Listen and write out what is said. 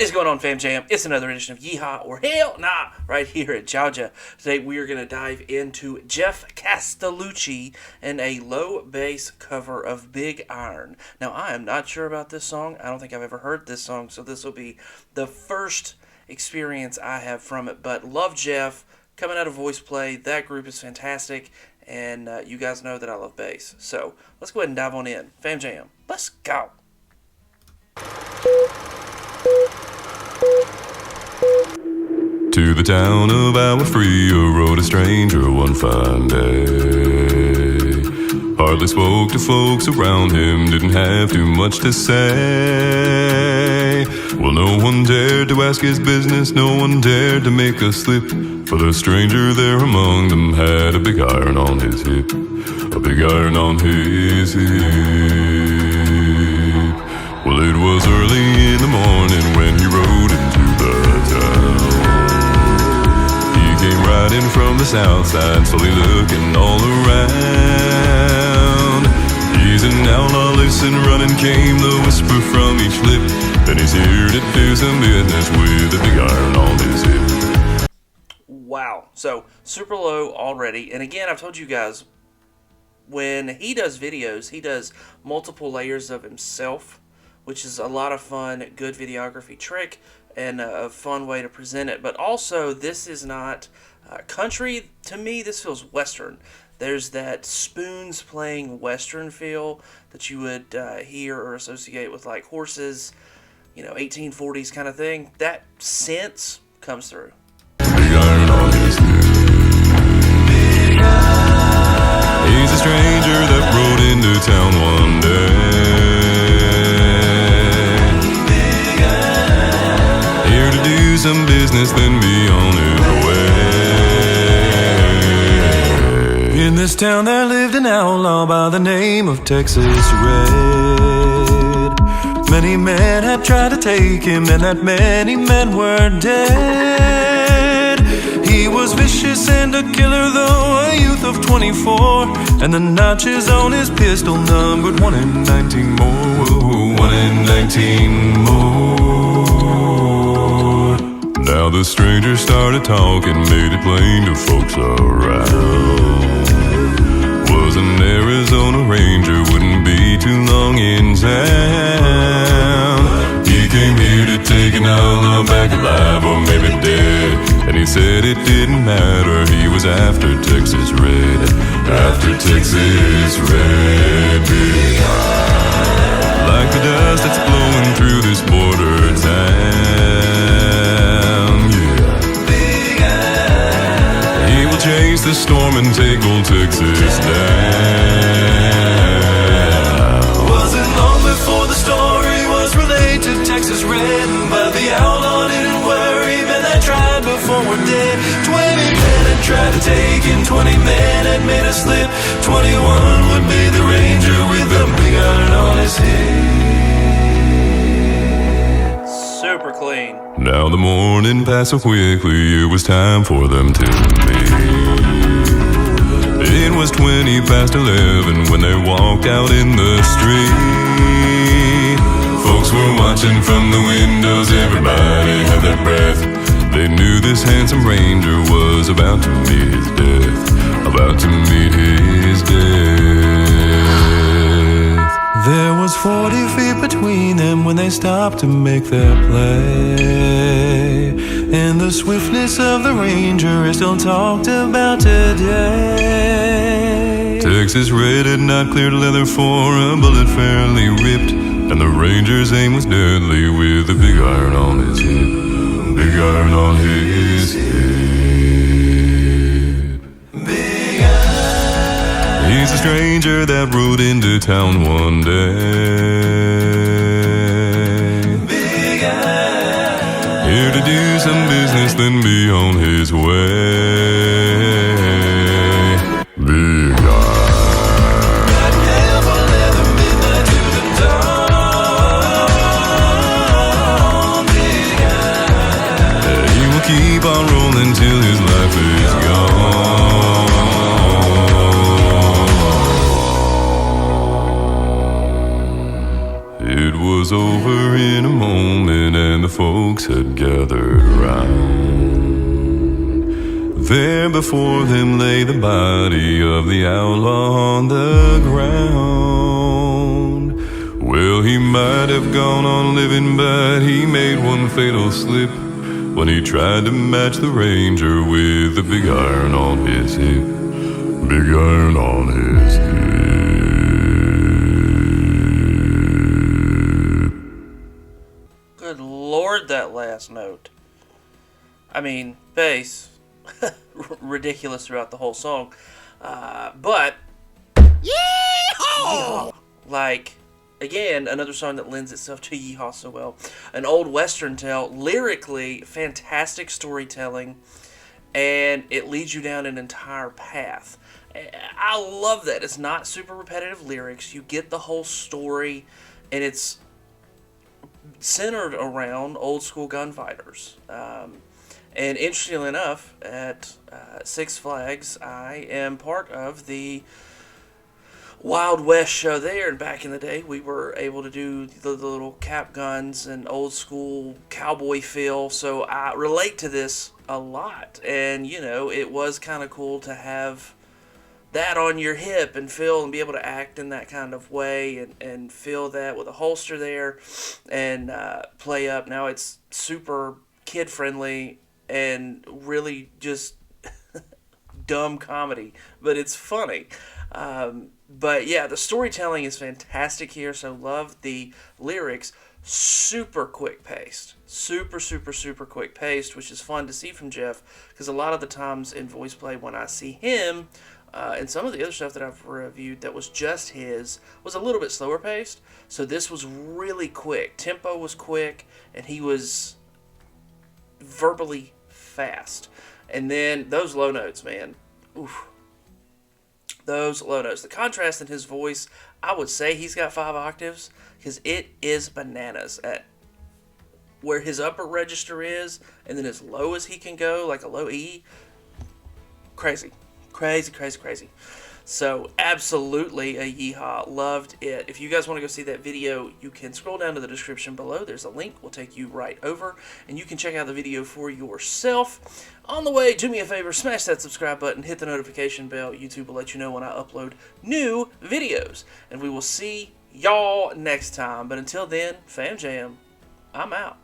is going on, Fam Jam? It's another edition of Yeehaw or Hellnaw right here at Georgia. Today we are going to dive into Geoff Castellucci and a low bass cover of Big Iron. Now, I am not sure about this song. I don't think I've ever heard this song, so this will be the first experience I have from it. But love Geoff, coming out of Voice Play. That group is fantastic, and you guys know that I love bass. So let's go ahead and dive on in. Fam Jam, let's go. To the town of our Freya rode a stranger one fine day. Hardly spoke to folks around him, didn't have too much to say. Well, no one dared to ask his business, no one dared to make a slip, for the stranger there among them had a big iron on his hip, a big iron on his hip. Well, it was early in the morning when he rode into the town. Came riding from the south side, slowly looking all around. He's an outlaw, listen, running came the whisper from each lip, and he's here to do some business with a big iron on his hip. Wow, so super low already. And again, I've told you guys, when he does videos, he does multiple layers of himself, which is a lot of fun, good videography trick, and a fun way to present it. But also, this is not country. To me, this feels Western. There's that spoons playing Western feel that you would hear or associate with like horses, 1840s kind of thing. That sense comes through. Big iron on his hip. He's a stranger that rode into town one day. Some business, then be on his way. In this town there lived an outlaw by the name of Texas Red. Many men had tried to take him, and that many men were dead. He was vicious and a killer, though a youth of 24, and the notches on his pistol numbered 1 in 19 more, 1 in 19 more. Now the stranger started talking, made it plain to folks around. Was an Arizona ranger, wouldn't be too long in town. He came here to take an outlaw back alive, or maybe dead. And he said it didn't matter, he was after Texas Red, after Texas Red. Big iron, like the dust that's blowing through this border town. Chase the storm and take old Texas down. Wasn't long before the story was relayed to Texas Red, but the outlaw didn't worry, man, they tried before we're dead. 20 men had tried to take him, 20 men had made a slip. 21 would be the ranger with a big iron on his head. Super clean. Now the morning passed so quickly, it was time for them to meet. It was 20 past 11 when they walked out in the street. Folks were watching from the windows, everybody had their breath. They knew this handsome ranger was about to meet his death, about to meet his death. There was 40 feet between them when they stopped to make their play. And the swiftness of the ranger is still talked about today. Texas Red had not cleared leather for a bullet fairly ripped, and the ranger's aim was deadly with a big iron on his hip, big iron on his hip. Big iron. He's a stranger that rode into town one day. Here to do some business, then be on his way. Big iron. That never let the midnight to the dawn. Big iron. He will keep on rolling till his life is gone. It was over in a moment, and the folks folks had gathered round. There before them lay the body of the outlaw on the ground. Well, he might have gone on living, but he made one fatal slip when he tried to match the ranger with the big iron on his hip. Big iron on his hip. Good Lord, that last note. I mean, bass. Ridiculous throughout the whole song. But... Yeehaw! Like... Again, another song that lends itself to Yeehaw so well. An old Western tale, lyrically, fantastic storytelling, and it leads you down an entire path. I love that. It's not super repetitive lyrics. You get the whole story, and it's centered around old school gunfighters. And interestingly enough, at Six Flags, I am part of the Wild West show there, and back in the day we were able to do the little cap guns and old school cowboy feel, so I relate to this a lot. And you know, it was kind of cool to have that on your hip and feel and be able to act in that kind of way and feel that with a holster there and play up. Now it's super kid friendly and really just dumb comedy, but it's funny. But yeah, the storytelling is fantastic here, so love the lyrics. Super quick paced. Super quick paced, which is fun to see from Geoff, because a lot of the times in voice play when I see him, and some of the other stuff that I've reviewed that was just his, was a little bit slower paced. So this was really quick. Tempo was quick, and he was verbally fast. And then those low notes, man. Oof. Those low notes. The contrast in his voice, I would say he's got 5 octaves, because it is bananas at where his upper register is, and then as low as he can go, like a low E. Crazy. So, absolutely a Yeehaw. Loved it. If you guys want to go see that video, you can scroll down to the description below. There's a link. We'll take you right over, and you can check out the video for yourself. On the way, do me a favor, smash that subscribe button, hit the notification bell. YouTube will let you know when I upload new videos. And we will see y'all next time. But until then, Fam Jam, I'm out.